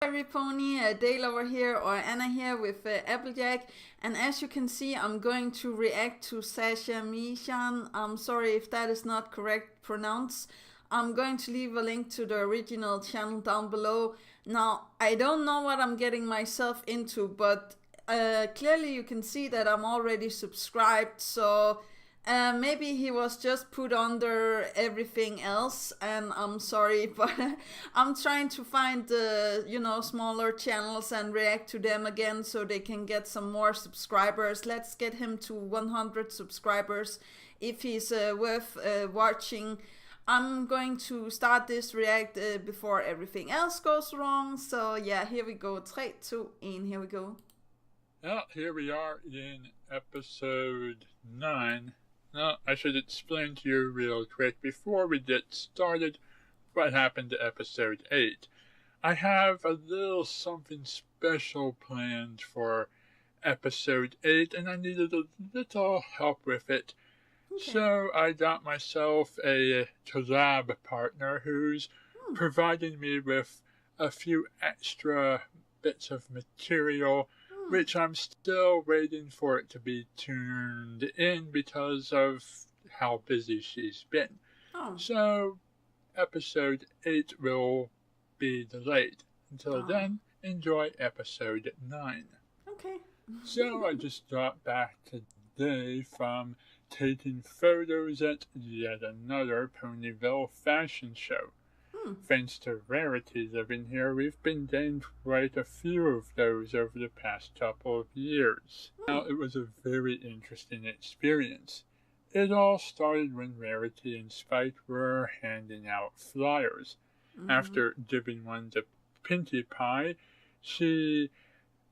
Every pony, Dale over here, or Anna here with Applejack, and as you can see, I'm going to react to sasamichan. I'm sorry if that is not correct pronounced. I'm going to leave a link to the original channel down below. Now, I don't know what I'm getting myself into, but clearly you can see that I'm already subscribed, so maybe he was just put under everything else, and I'm sorry, but I'm trying to find the smaller channels and react to them again so they can get some more subscribers. Let's get him to 100 subscribers if he's worth watching. I'm going to start this react before everything else goes wrong. So yeah, here we go. 3, 2, 1, here we go. Well, here we are in episode 9. Now, I should explain to you real quick before we get started what happened to episode 8. I have a little something special planned for episode 8, and I needed a little help with it. Okay. So I got myself a collab partner who's providing me with a few extra bits of material, which I'm still waiting for it to be tuned in because of how busy she's been. So episode 8 will be delayed. Until then, enjoy episode 9. Okay. So I just got back today from taking photos at yet another Ponyville fashion show. Thanks to Rarity living here, we've been getting quite a few of those over the past couple of years. Now, it was a very interesting experience. It all started when Rarity and Spike were handing out flyers. After giving one to Pinkie Pie, she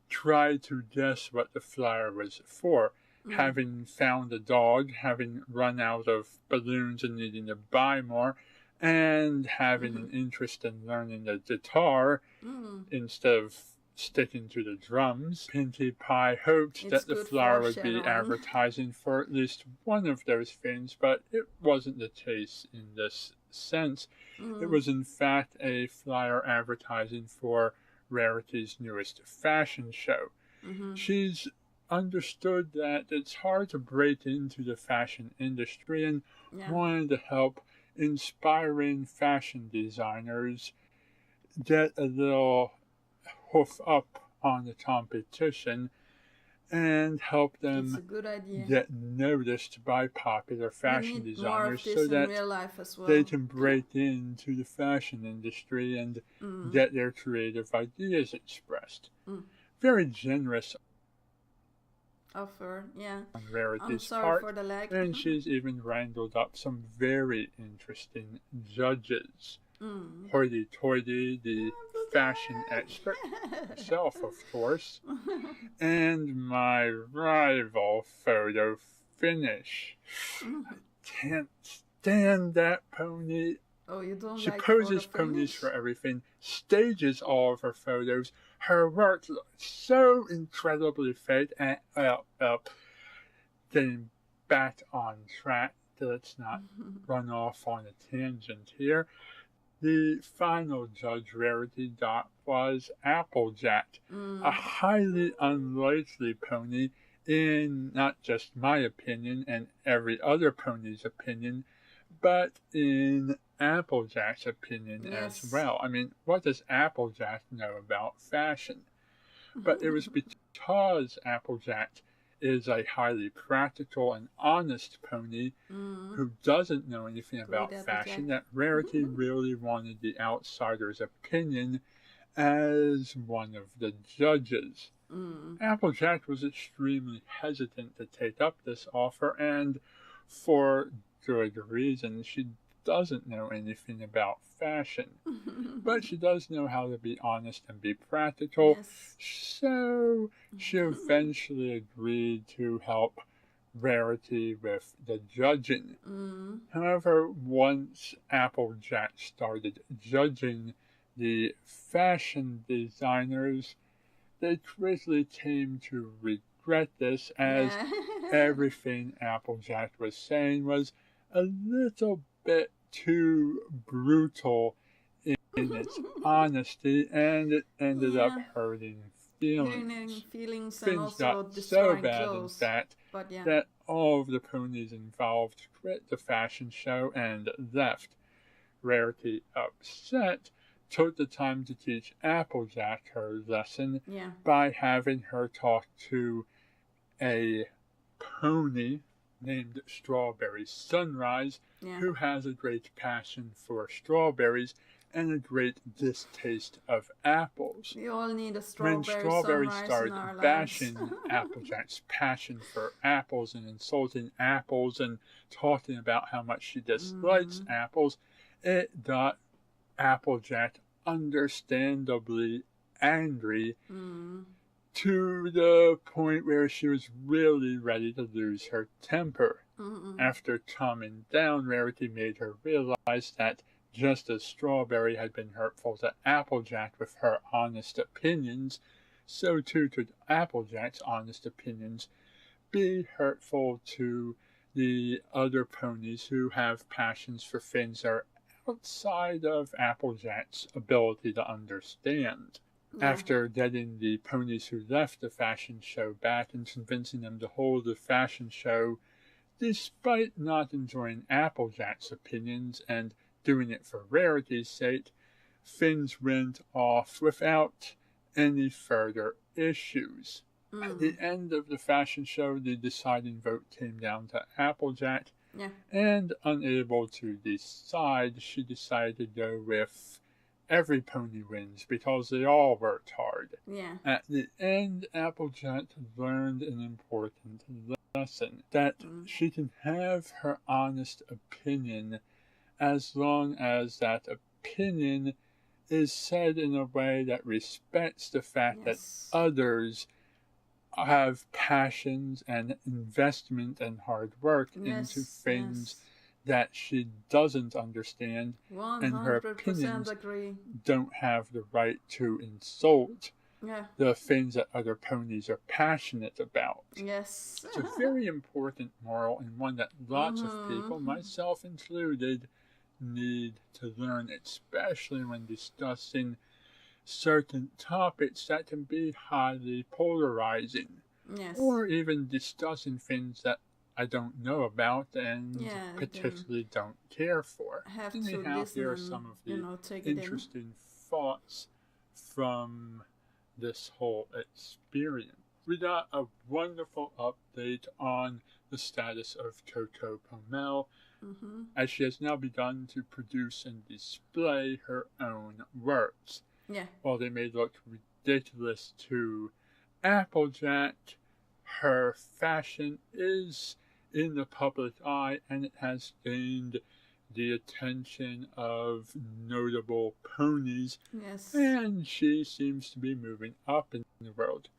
tried to guess what the flyer was for. Having found a dog, having run out of balloons and needing to buy more, and having an interest in learning the guitar instead of sticking to the drums, Pinkie Pie hoped that the flower would be advertising for at least one of those things, but it wasn't the case in this sense. It was in fact a flyer advertising for Rarity's newest fashion show. She's understood that it's hard to break into the fashion industry and wanted to help inspiring fashion designers get a little hoof up on the competition and help them get noticed by popular fashion designers so that they can break into the fashion industry and get their creative ideas expressed. Very generous offer, on Rarity's part, for the lag. And she's even wrangled up some very interesting judges. Hoity-toity, the fashion expert herself, of course, and my rival photo finish. I can't stand that pony. Oh, you don't She like poses ponies for everything, stages all of her photos. Her work looks so incredibly fake. And, getting back on track, let's not run off on a tangent here. The final judge Rarity got was Applejack, a highly unlikely pony in not just my opinion and every other pony's opinion, but in Applejack's opinion as well. I mean, what does Applejack know about fashion? But it was because Applejack is a highly practical and honest pony who doesn't know anything about fashion that Rarity really wanted the outsider's opinion as one of the judges. Applejack was extremely hesitant to take up this offer, and for good reason. She doesn't know anything about fashion, but she does know how to be honest and be practical. So she eventually agreed to help Rarity with the judging. However, once Applejack started judging the fashion designers, they quickly came to regret this, as everything Applejack was saying was a little bit too brutal its honesty, and it ended up hurting feelings. Feelings and Things also got so destroying bad, clothes. in fact, But yeah. that all of the ponies involved quit the fashion show and left. Rarity, upset, took the time to teach Applejack her lesson by having her talk to a pony named Strawberry Sunrise, who has a great passion for strawberries and a great distaste of apples. We all need a When Strawberry started in our bashing lives. Applejack's passion for apples and insulting apples and talking about how much she dislikes apples, it got Applejack understandably angry to the point where she was really ready to lose her temper. After calming down, Rarity made her realize that just as Strawberry had been hurtful to Applejack with her honest opinions, so too could Applejack's honest opinions be hurtful to the other ponies who have passions for things that are outside of Applejack's ability to understand. After getting the ponies who left the fashion show back and convincing them to hold the fashion show, despite not enjoying Applejack's opinions and doing it for Rarity's sake, things went off without any further issues. At the end of the fashion show, the deciding vote came down to Applejack, and unable to decide, she decided to go with every pony wins because they all worked hard. At the end, Applejack learned an important lesson, that she can have her honest opinion as long as that opinion is said in a way that respects the fact that others have passions and investment and hard work into things that she doesn't understand, and her opinions don't have the right to insult the things that other ponies are passionate about. It's a very important moral, and one that lots of people, myself included, need to learn, especially when discussing certain topics that can be highly polarizing, or even discussing things that I don't know about and particularly don't care for. Anyhow, here are some of the interesting thoughts from this whole experience. We got a wonderful update on the status of Coco Pomel, as she has now begun to produce and display her own works. While they may look ridiculous to Applejack, her fashion is in the public eye, and it has gained the attention of notable ponies, and she seems to be moving up in the world.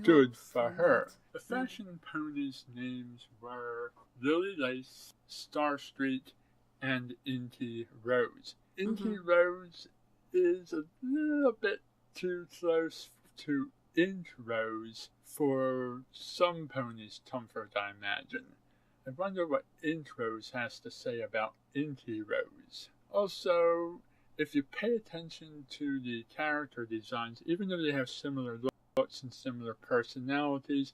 Good for her. The fashion ponies' names were Lily Lace, Star Street, and Inky Rose. Inky Rose is a little bit too close to Ink Rose for some ponies' comfort, I imagine. I wonder what Ink Rose has to say about Inky Rose. Also, if you pay attention to the character designs, even though they have similar looks and similar personalities,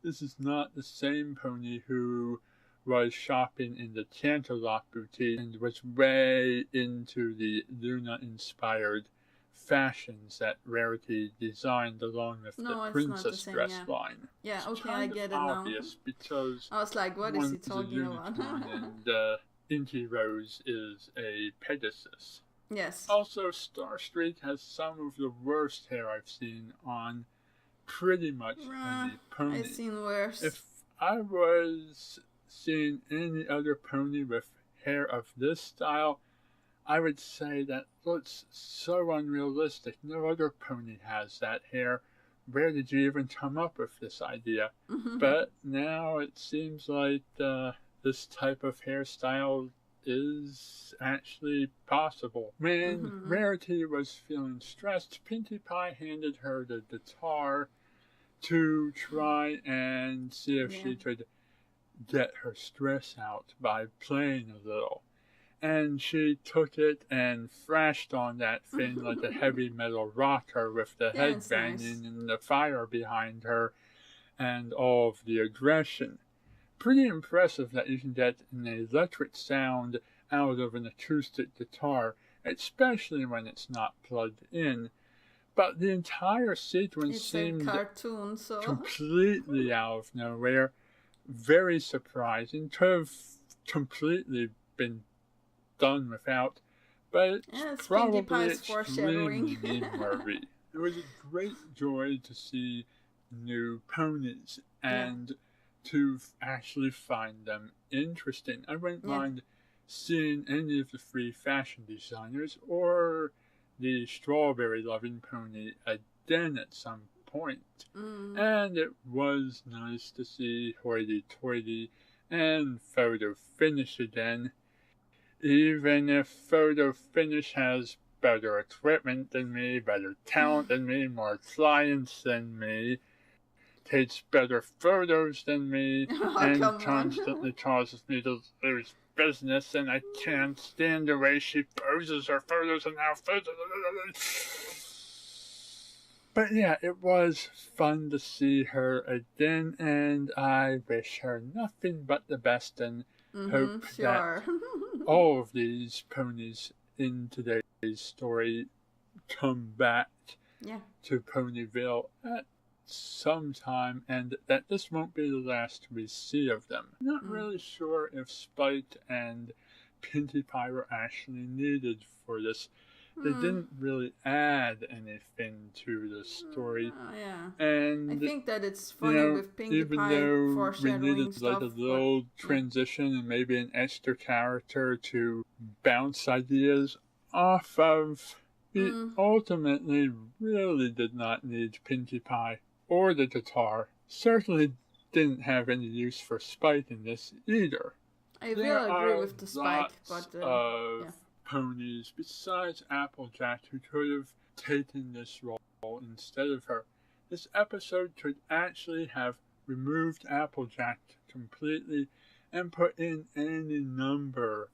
this is not the same pony who was shopping in the Canterlot boutique and was way into the Luna-inspired fashions that Rarity designed along with the princess dress line. It's I get it now. Obvious because I was like, what is he talking about? And Inky Rose is a Pegasus. Also, Star Street has some of the worst hair I've seen on pretty much any pony. I've seen worse. If I was seeing any other pony with hair of this style, I would say that looks so unrealistic. No other pony has that hair. Where did you even come up with this idea? But now it seems like this type of hairstyle is actually possible. When Rarity was feeling stressed, Pinkie Pie handed her the guitar to try and see if she could get her stress out by playing a little. and she took it and thrashed on that thing like a heavy metal rocker with the head banging and the fire behind her and all of the aggression. Pretty impressive that you can get an electric sound out of an acoustic guitar, especially when it's not plugged in. But the entire sequence seemed cartoon, so completely out of nowhere, very surprising. Could have completely been done without, but it's probably extremely worthy. It was a great joy to see new ponies and to actually find them interesting. I wouldn't mind seeing any of the 3 fashion designers or the strawberry loving pony again at some point. And it was nice to see Hoity Toity and Photo Finish again. Even if Photo Finish has better equipment than me, better talent than me, more clients than me, takes better photos than me, and constantly causes me to lose business, and I can't stand the way she poses her photos and how But yeah, it was fun to see her again, and I wish her nothing but the best and hope that all of these ponies in today's story come back to Ponyville at some time, and that this won't be the last we see of them. I'm not really sure if Spite and Pinkie Pie were actually needed for this. They didn't really add anything to the story. And I think that it's funny with Pinkie Pie foreshadowing we needed stuff, like a little transition and maybe an extra character to bounce ideas off of. We ultimately really did not need Pinkie Pie or the guitar. Certainly didn't have any use for Spite in this either. I will agree with the Spike, but ponies besides Applejack who could have taken this role instead of her. This episode could actually have removed Applejack completely and put in any number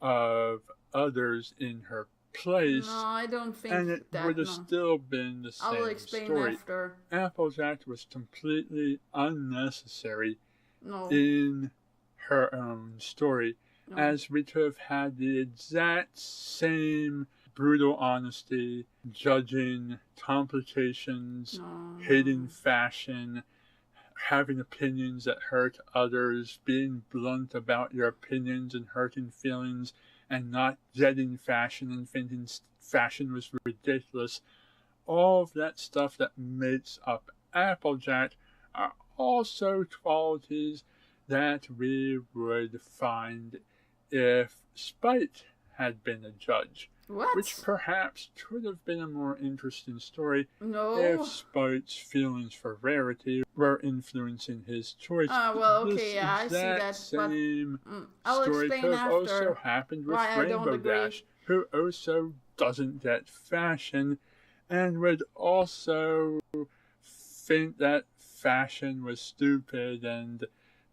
of others in her place. No, I don't think and it that would have still been the same I'll explain story. After. Applejack was completely unnecessary in her own story. As we could have had the exact same brutal honesty, judging complications, hating fashion, having opinions that hurt others, being blunt about your opinions and hurting feelings, and not getting fashion and thinking fashion was ridiculous. All of that stuff that makes up Applejack are also qualities that we would find if Spite had been a judge. What? Which perhaps could have been a more interesting story if Spite's feelings for Rarity were influencing his choice. Well, okay, I see that. Same I'll story explain could have after also happened with Rainbow Dash, who also doesn't get fashion and would also think that fashion was stupid and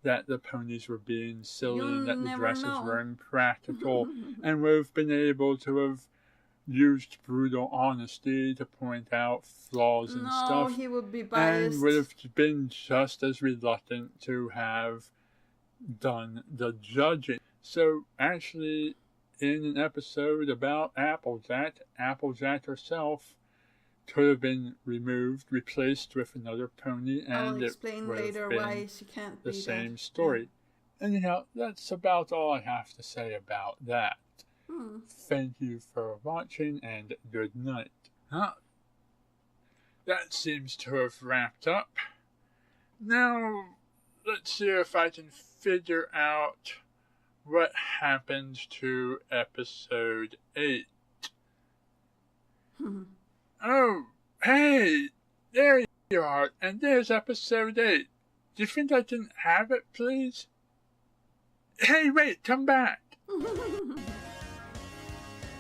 that the ponies were being silly and that the dresses were impractical and would have been able to have used brutal honesty to point out flaws and stuff. He would be biased. And would have been just as reluctant to have done the judging. So actually, in an episode about Applejack, Applejack herself could have been removed, replaced with another pony, and I'll explain later why she can't be the same story. Anyhow, that's about all I have to say about that. Thank you for watching, and good night. That seems to have wrapped up. Now, let's see if I can figure out what happened to episode 8. Oh, hey, there you are, and there's episode 8. Do you think I can have it, please? Hey, wait, come back.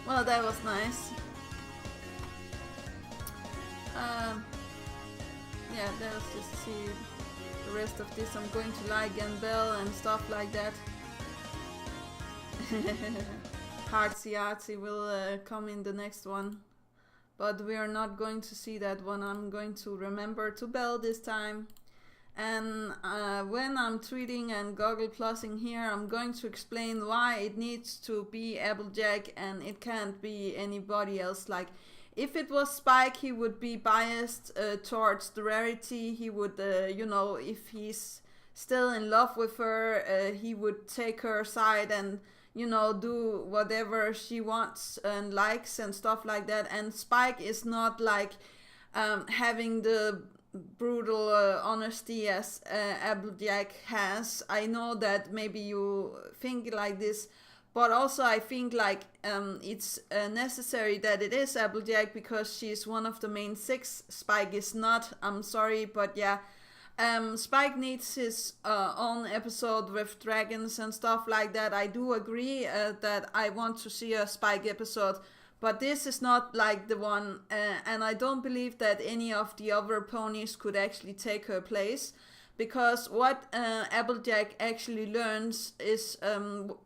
Well, that was nice. Yeah, let's just see the rest of this. I'm going to like and bell and stuff like that. Artsy Artsy will come in the next one. But we are not going to see that one. I'm going to remember to bell this time. And when I'm tweeting and Google Plusing here, I'm going to explain why it needs to be Applejack and it can't be anybody else. Like, if it was Spike, he would be biased towards the Rarity. He would, if he's still in love with her, he would take her side and do whatever she wants and likes and stuff like that. And Spike is not like having the brutal honesty as Applejack has. I know that maybe you think like this, but also I think like it's necessary that it is Applejack because she's one of the main six. Spike is not. I'm sorry, but yeah. Spike needs his own episode with dragons and stuff like that. I do agree that I want to see a Spike episode, but this is not like the one, and I don't believe that any of the other ponies could actually take her place, because what Applejack actually learns is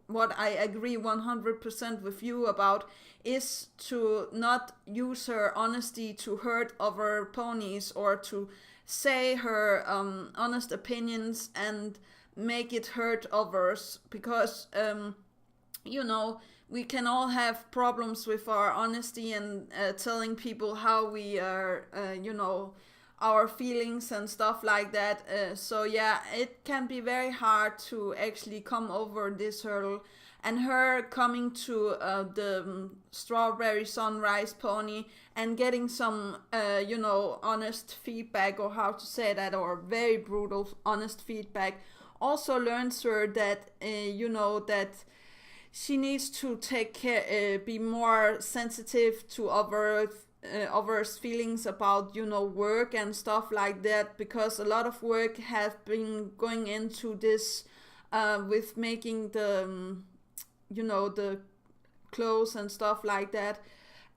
what I agree 100% with you about, is to not use her honesty to hurt other ponies or to say her honest opinions and make it hurt others, because we can all have problems with our honesty and telling people how we are our feelings and stuff like that. So yeah, it can be very hard to actually come over this hurdle. And her coming to the Strawberry Sunrise pony and getting some, honest feedback, or how to say that, or very brutal honest feedback, also learns her that, that she needs to take care, be more sensitive to others' feelings about, work and stuff like that, because a lot of work has been going into this with making the the clothes and stuff like that.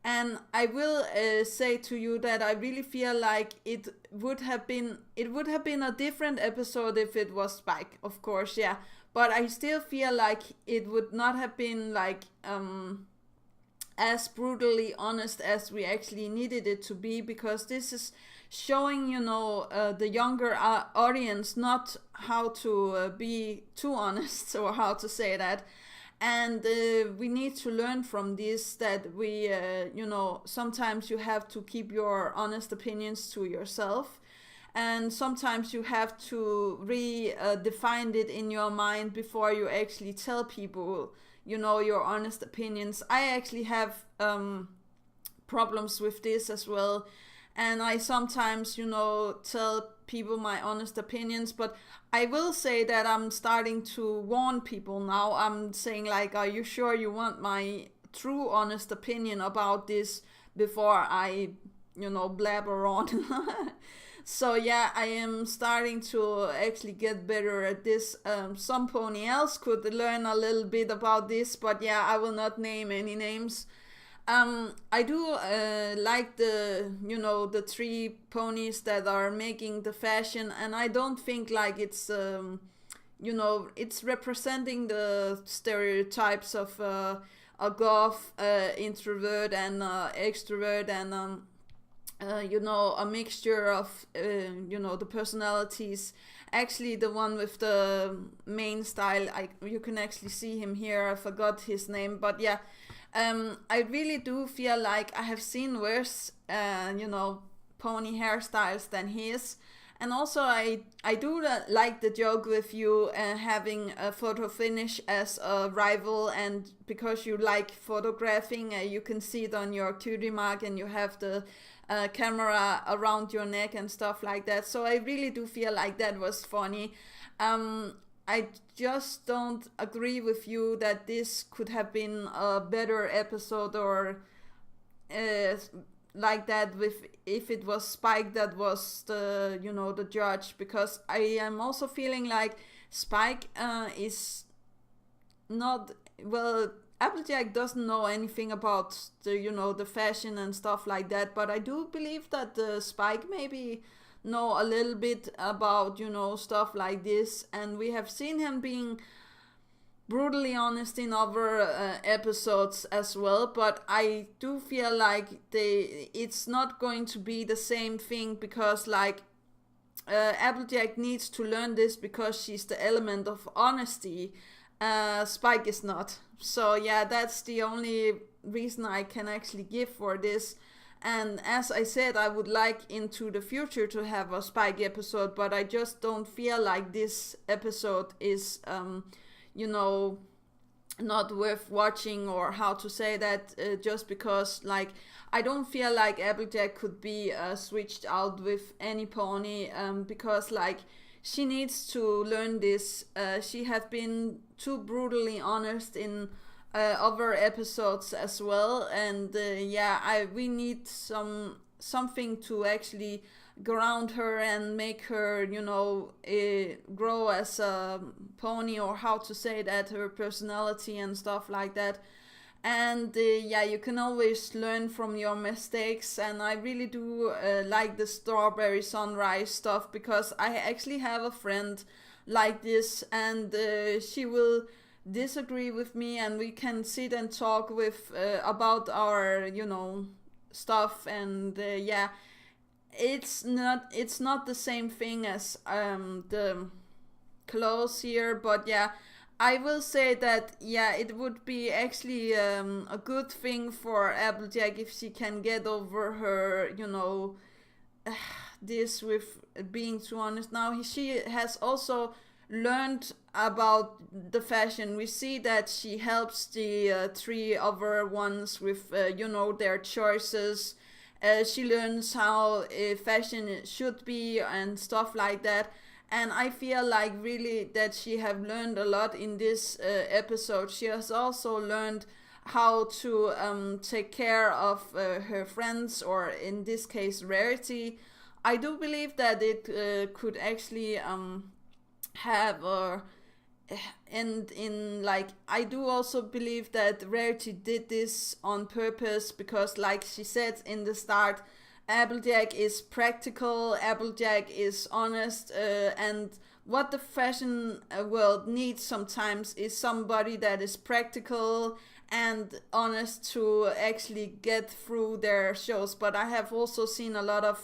And I will say to you that I really feel like it would have been a different episode if it was Spike, of course, yeah. But I still feel like it would not have been like as brutally honest as we actually needed it to be, because this is showing the younger audience not how to be too honest, or how to say that. And we need to learn from this that we, sometimes you have to keep your honest opinions to yourself. And sometimes you have to redefine it in your mind before you actually tell people, your honest opinions. I actually have problems with this as well. And I sometimes, tell people my honest opinions, but I will say that I'm starting to warn people now. I'm saying like, are you sure you want my true honest opinion about this before I, blabber on? So yeah, I am starting to actually get better at this. Some pony else could learn a little bit about this, but yeah, I will not name any names. I do like the three ponies that are making the fashion, and I don't think like it's it's representing the stereotypes of a goth, introvert, and extrovert, and a mixture of the personalities. Actually, the one with the main style, you can actually see him here. I forgot his name, but yeah. I really do feel like I have seen worse, pony hairstyles than his. And also, I do like the joke with you having a photo finish as a rival, and because you like photographing, you can see it on your cutie mark, and you have the camera around your neck and stuff like that. So I really do feel like that was funny. I just don't agree with you that this could have been a better episode, or like that, with if it was Spike that was the the judge, because I am also feeling like Spike is not well. Applejack doesn't know anything about the the fashion and stuff like that, but I do believe that Spike maybe know a little bit about stuff like this, and we have seen him being brutally honest in other episodes as well, but I do feel like it's not going to be the same thing, because like Applejack needs to learn this because she's the element of honesty. Spike is not. So yeah, that's the only reason I can actually give for this. And as I said, I would like into the future to have a Spike episode, but I just don't feel like this episode is, you know, not worth watching, or how to say that, just because like I don't feel like Applejack could be switched out with any pony, because like she needs to learn this. She has been too brutally honest in other episodes as well, and we need something to actually ground her and make her, grow as a pony, or how to say that, her personality and stuff like that. And you can always learn from your mistakes, and I really do like the strawberry sunrise stuff, because I actually have a friend like this, and she will disagree with me, and we can sit and talk with about our stuff, and it's not the same thing as the clothes here, but I will say that it would be actually a good thing for Applejack if she can get over her this with being too honest. Now she has also learned about the fashion. We see that she helps the three other ones with their choices. She learns how fashion should be and stuff like that. And I feel like really that she have learned a lot in this episode. She has also learned how to take care of her friends, or in this case Rarity. I do believe that it could actually have a end in, like, I do also believe that Rarity did this on purpose, because like she said in the start, Applejack is practical, Applejack is honest, and what the fashion world needs sometimes is somebody that is practical and honest to actually get through their shows. But I have also seen a lot of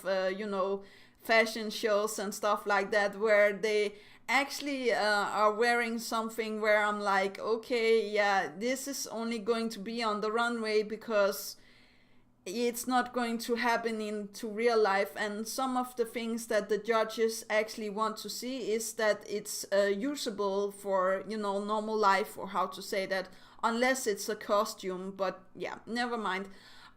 fashion shows and stuff like that where they actually are wearing something where I'm like, okay, this is only going to be on the runway, because it's not going to happen into real life. And some of the things that the judges actually want to see is that it's usable for normal life, or how to say that, unless it's a costume. But never mind.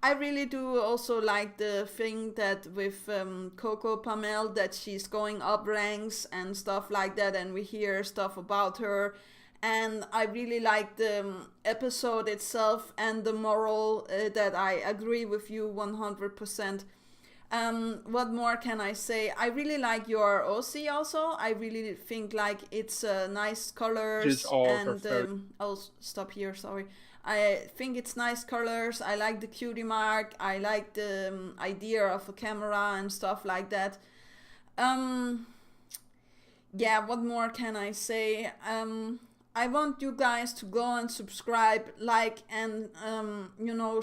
I really do also like the thing that with Coco Pamel, that she's going up ranks and stuff like that, and we hear stuff about her. And I really like the episode itself and the moral, that I agree with you 100%. What more can I say? I really like your OC also. I really think like it's nice colors. And I'll stop here, sorry. I think it's nice colors. I like the cutie mark. I like the idea of a camera and stuff like that. What more can I say? I want you guys to go and subscribe, like, and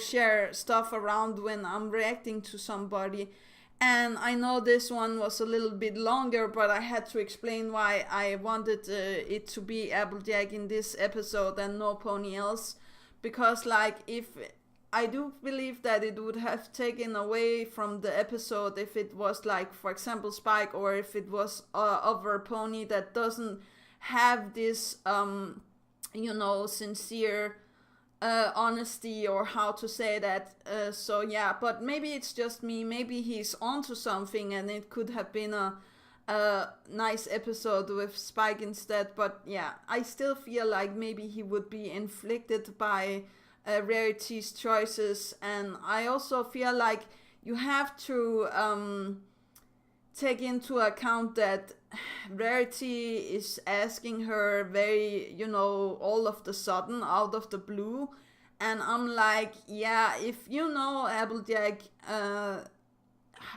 share stuff around when I'm reacting to somebody. And I know this one was a little bit longer, but I had to explain why I wanted it to be Applejack in this episode and no pony else. Because like, if I do believe that it would have taken away from the episode if it was like, for example, Spike, or if it was other pony that doesn't have this sincere honesty, or how to say that. But maybe it's just me, maybe he's onto something, and it could have been a nice episode with Spike instead. But I still feel like maybe he would be inflicted by Rarity's choices. And I also feel like you have to take into account that Rarity is asking her very, all of the sudden, out of the blue. And I'm like, if Applejack,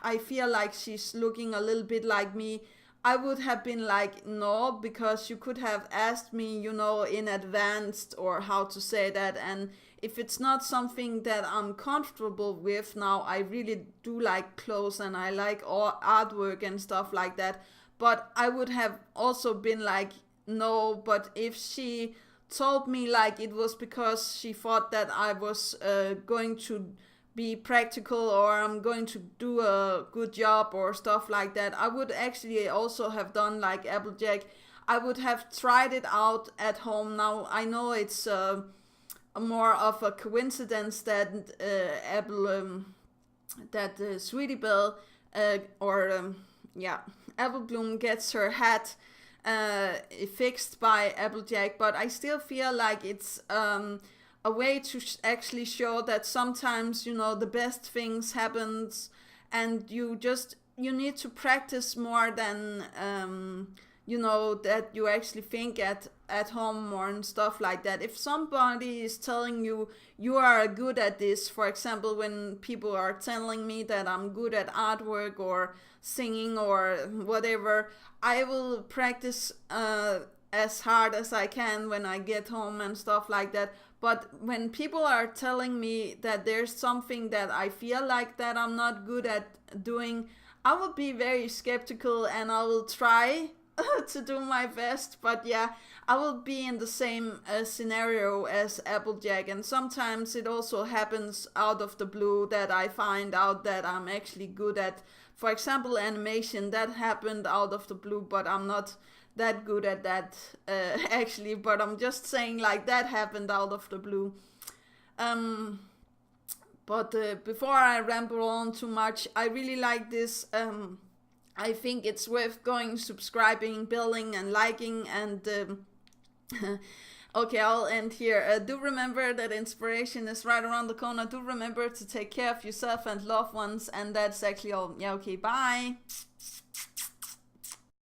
I feel like she's looking a little bit like me. I would have been like, no, because you could have asked me, you know, in advance or how to say that. And if it's not something that I'm comfortable with now, I really do like clothes and I like all artwork and stuff like that. But I would have also been like, no, but if she told me like it was because she thought that I was going to be practical or I'm going to do a good job or stuff like that, I would actually also have done like Applejack. I would have tried it out at home. Now I know it's more of a coincidence that Sweetie Belle Apple Bloom gets her hat fixed by Applejack, but I still feel like it's a way to actually show that sometimes, you know, the best things happens and you need to practice more than you know, that you actually think at home or and stuff like that. If somebody is telling you you are good at this, for example, when people are telling me that I'm good at artwork or singing or whatever, I will practice as hard as I can when I get home and stuff like that. But when people are telling me that there's something that I feel like that I'm not good at doing, I will be very skeptical and I will try to do my best. But yeah, I will be in the same scenario as Applejack, and sometimes it also happens out of the blue that I find out that I'm actually good at, for example, animation. That happened out of the blue, but I'm not that good at that actually, but I'm just saying like that happened out of the blue. But before I ramble on too much, I really like this. I think it's worth going, subscribing, building, and liking. And okay, I'll end here. Do remember that inspiration is right around the corner. Do remember to take care of yourself and loved ones. And that's actually all. Yeah, okay, bye.